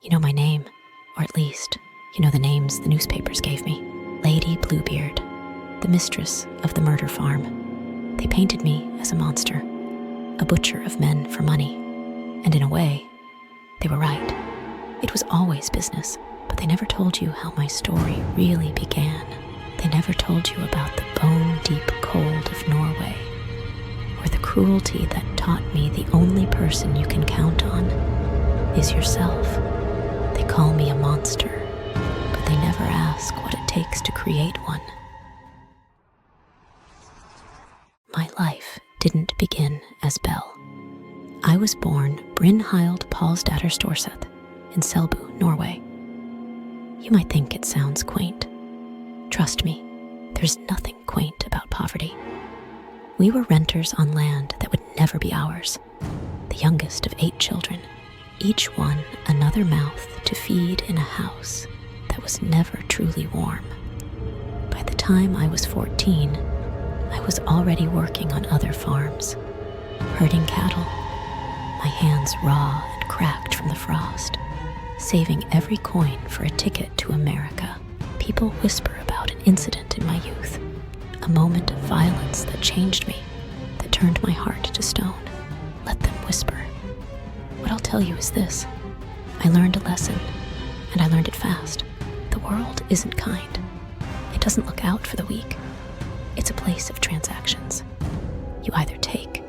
You know my name, or at least, you know the names the newspapers gave me. Lady Bluebeard, the mistress of the murder farm. They painted me as a monster, a butcher of men for money. And in a way, they were right. It was always business, but they never told you how my story really began. They never told you about the bone-deep cold of Norway, or the cruelty that taught me the only person you can count on is yourself. They call me a monster, but they never ask what it takes to create one. My life didn't begin as Belle. I was born Brynhild Paulsdatter Storseth in Selbu, Norway. You might think it sounds quaint. Trust me, there's nothing quaint about poverty. We were renters on land that would never be ours, the youngest of 8 children, each one another mouth to feed in a house that was never truly warm. By the time I was 14, I was already working on other farms, herding cattle, my hands raw and cracked from the frost, saving every coin for a ticket to America. People whisper about an incident in my youth, a moment of violence that changed me, that turned my heart to stone. Let them whisper. What I'll tell you is this. I learned a lesson, and I learned it fast. The world isn't kind. It doesn't look out for the weak. It's a place of transactions. You either take,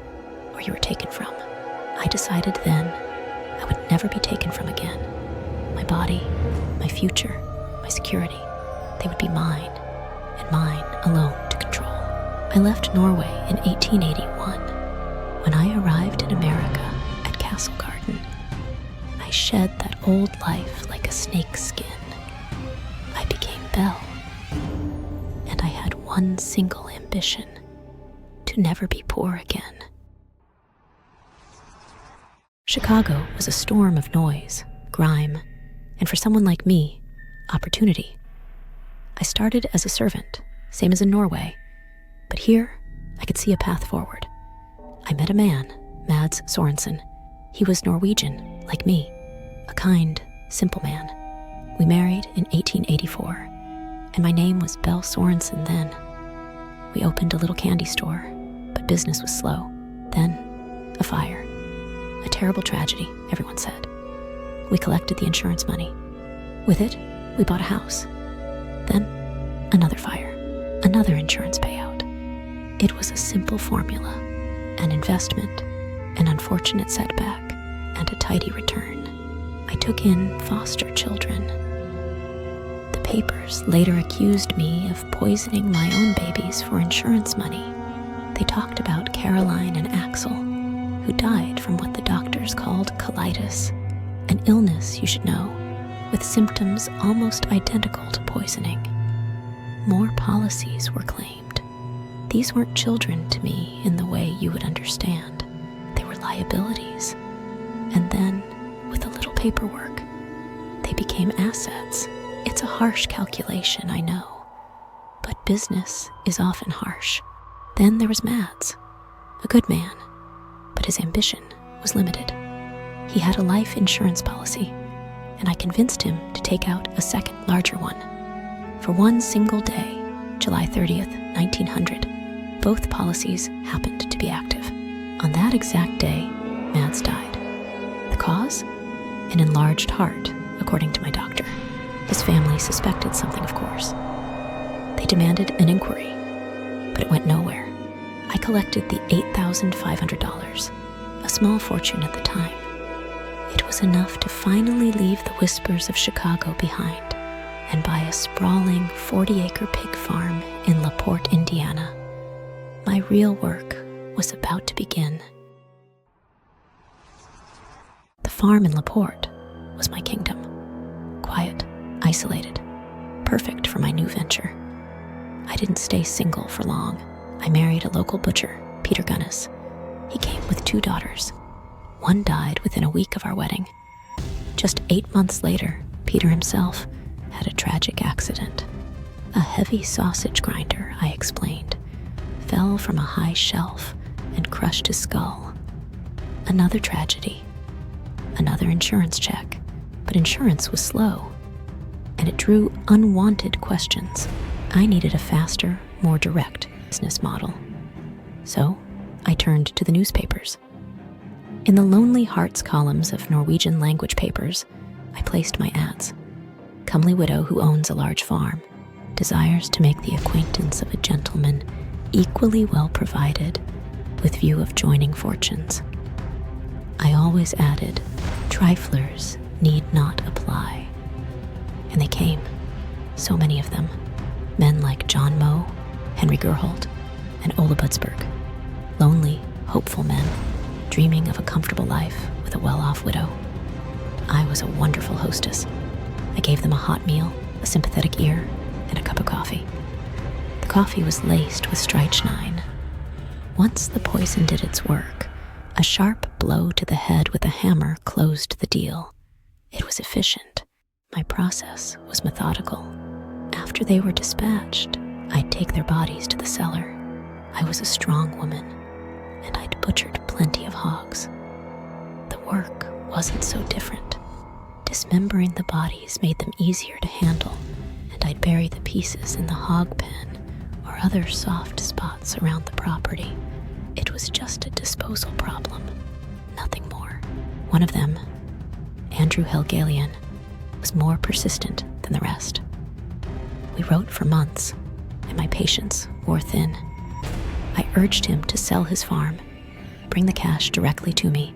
or you are taken from. I decided then I would never be taken from again. My body, my future, my security, they would be mine, and mine alone to control. I left Norway in 1881. When I arrived in America at Castle Garden, I shed that old life like a snake's skin. I became Belle, and I had one single ambition: to never be poor again. Chicago was a storm of noise, grime, and for someone like me, opportunity. I started as a servant, same as in Norway, but here I could see a path forward. I met a man, Mads Sorensen. He was Norwegian, like me, a kind, simple man. We married in 1884, and my name was Belle Sorensen then. We opened a little candy store, but business was slow. Then, a fire. A terrible tragedy, everyone said. We collected the insurance money. With it, we bought a house. Then, another fire, another insurance payout. It was a simple formula, an investment, an unfortunate setback, and a tidy return. I took in foster children. The papers later accused me of poisoning my own babies for insurance money. They talked about Caroline and Axel, who died from what the doctors called colitis, an illness, you should know, with symptoms almost identical to poisoning. More policies were claimed. These weren't children to me in the way you would understand. They were liabilities. And then, with a little paperwork, they became assets. It's a harsh calculation, I know, but business is often harsh. Then there was Mads, a good man, but his ambition was limited. He had a life insurance policy, and I convinced him to take out a second, larger one. For one single day, July 30th, 1900, both policies happened to be active. On that exact day, Mads died. The cause? An enlarged heart, according to my doctor. His family suspected something, of course. They demanded an inquiry, but it went nowhere. I collected the $8,500, a small fortune at the time. It was enough to finally leave the whispers of Chicago behind and buy a sprawling 40-acre pig farm in LaPorte, Indiana. My real work was about to begin. The farm in LaPorte was my kingdom. Quiet, isolated, perfect for my new venture. I didn't stay single for long. I married a local butcher, Peter Gunness. He came with 2 daughters. One died within a week of our wedding. Just 8 months later, Peter himself had a tragic accident. A heavy sausage grinder, I explained, fell from a high shelf and crushed his skull. Another tragedy. Another insurance check. But insurance was slow, and it drew unwanted questions. I needed a faster, more direct business model. So I turned to the newspapers. In the Lonely Hearts columns of Norwegian language papers, I placed my ads. Comely widow who owns a large farm, desires to make the acquaintance of a gentleman equally well provided with view of joining fortunes. I always added, triflers need not apply. And they came, so many of them. Men like John Moe, Henry Gerhold, and Ola Budsberg. Lonely, hopeful men, dreaming of a comfortable life with a well-off widow. I was a wonderful hostess. I gave them a hot meal, a sympathetic ear, and a cup of coffee. The coffee was laced with strychnine. Once the poison did its work, a sharp blow to the head with a hammer closed the deal. It was efficient. My process was methodical. After they were dispatched, I'd take their bodies to the cellar. I was a strong woman, and I'd butchered plenty of hogs. The work wasn't so different. Dismembering the bodies made them easier to handle, and I'd bury the pieces in the hog pen or other soft spots around the property. It was just a disposal problem, nothing more. One of them, Andrew Helgalian, was more persistent than the rest. We wrote for months, and my patience wore thin. I urged him to sell his farm, bring the cash directly to me,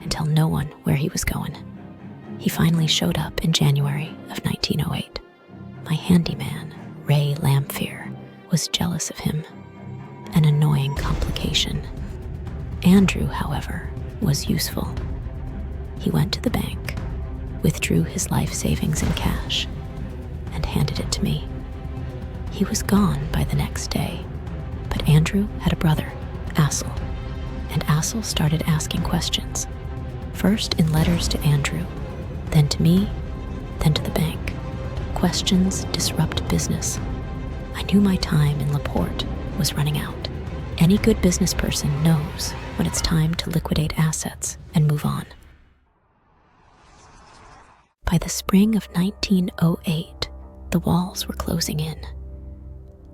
and tell no one where he was going. He finally showed up in January of 1908. My handyman, Ray Lamphere, was jealous of him, an annoying complication. Andrew, however, was useful. He went to the bank, withdrew his life savings in cash, and handed it to me. He was gone by the next day, but Andrew had a brother, Assel, and Assel started asking questions, first in letters to Andrew, then to me, then to the bank. Questions disrupt business. I knew my time in LaPorte was running out. Any good business person knows when it's time to liquidate assets and move on. By the spring of 1908, the walls were closing in.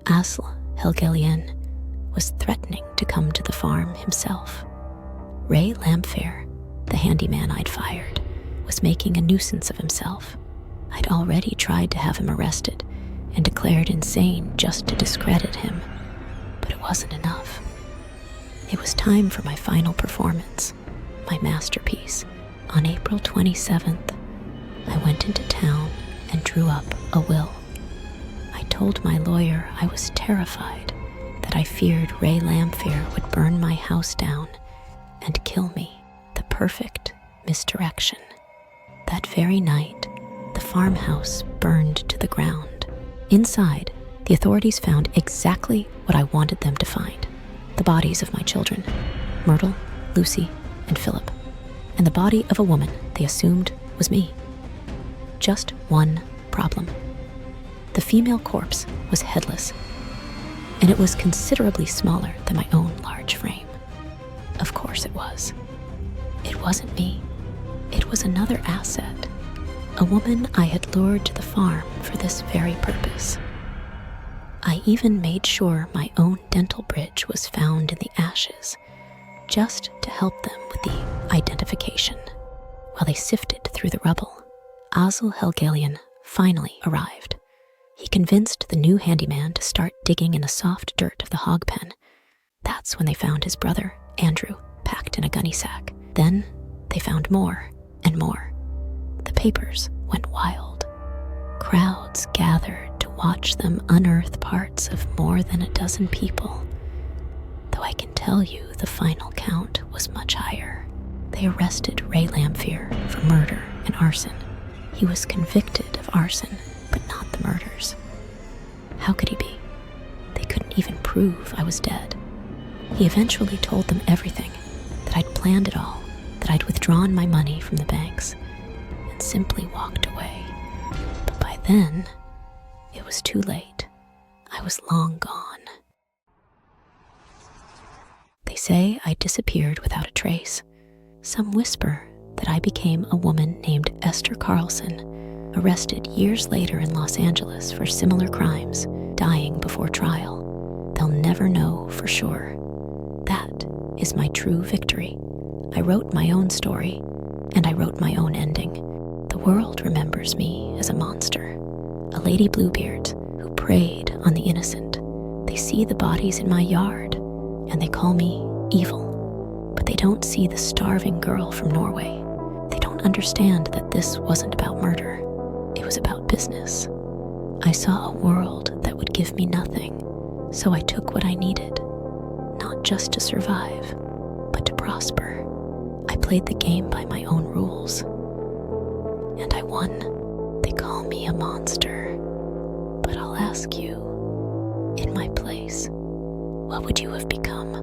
Assel Helgalian was threatening to come to the farm himself. Ray Lamphere, the handyman I'd fired, was making a nuisance of himself. I'd already tried to have him arrested and declared insane just to discredit him, but it wasn't enough. It was time for my final performance, my masterpiece. On April 27th, I went into town and drew up a will. I told my lawyer I was terrified, that I feared Ray Lamphere would burn my house down and kill me. The perfect misdirection. That very night, the farmhouse burned to the ground. Inside, the authorities found exactly what I wanted them to find: the bodies of my children, Myrtle, Lucy, and Philip, and the body of a woman they assumed was me. Just one problem. The female corpse was headless, and it was considerably smaller than my own large frame. Of course it was. It wasn't me. It was another asset, a woman I had lured to the farm for this very purpose. I even made sure my own dental bridge was found in the ashes, just to help them with the identification. While they sifted through the rubble, Assel Helgalian finally arrived. He convinced the new handyman to start digging in the soft dirt of the hog pen. That's when they found his brother, Andrew, packed in a gunny sack. Then they found more and more. The papers went wild. Crowds gathered to watch them unearth parts of more than a dozen people. Though I can tell you the final count was much higher. They arrested Ray Lamphere for murder and arson. He was convicted of arson, but not the murders. How could he be? They couldn't even prove I was dead. He eventually told them everything, that I'd planned it all, that I'd withdrawn my money from the banks, and simply walked away. But by then, it was too late. I was long gone. They say I disappeared without a trace. Some whisper that I became a woman named Esther Carlson, arrested years later in Los Angeles for similar crimes, dying before trial. They'll never know for sure. That is my true victory. I wrote my own story, and I wrote my own ending. The world remembers me as a monster, a Lady Bluebeard who preyed on the innocent. They see the bodies in my yard, and they call me evil. But they don't see the starving girl from Norway. They don't understand that this wasn't about murder. It was about business. I saw a world that would give me nothing, so I took what I needed, not just to survive, but to prosper. I played the game by my own rules, and I won. They call me a monster, but I'll ask you, in my place, what would you have become?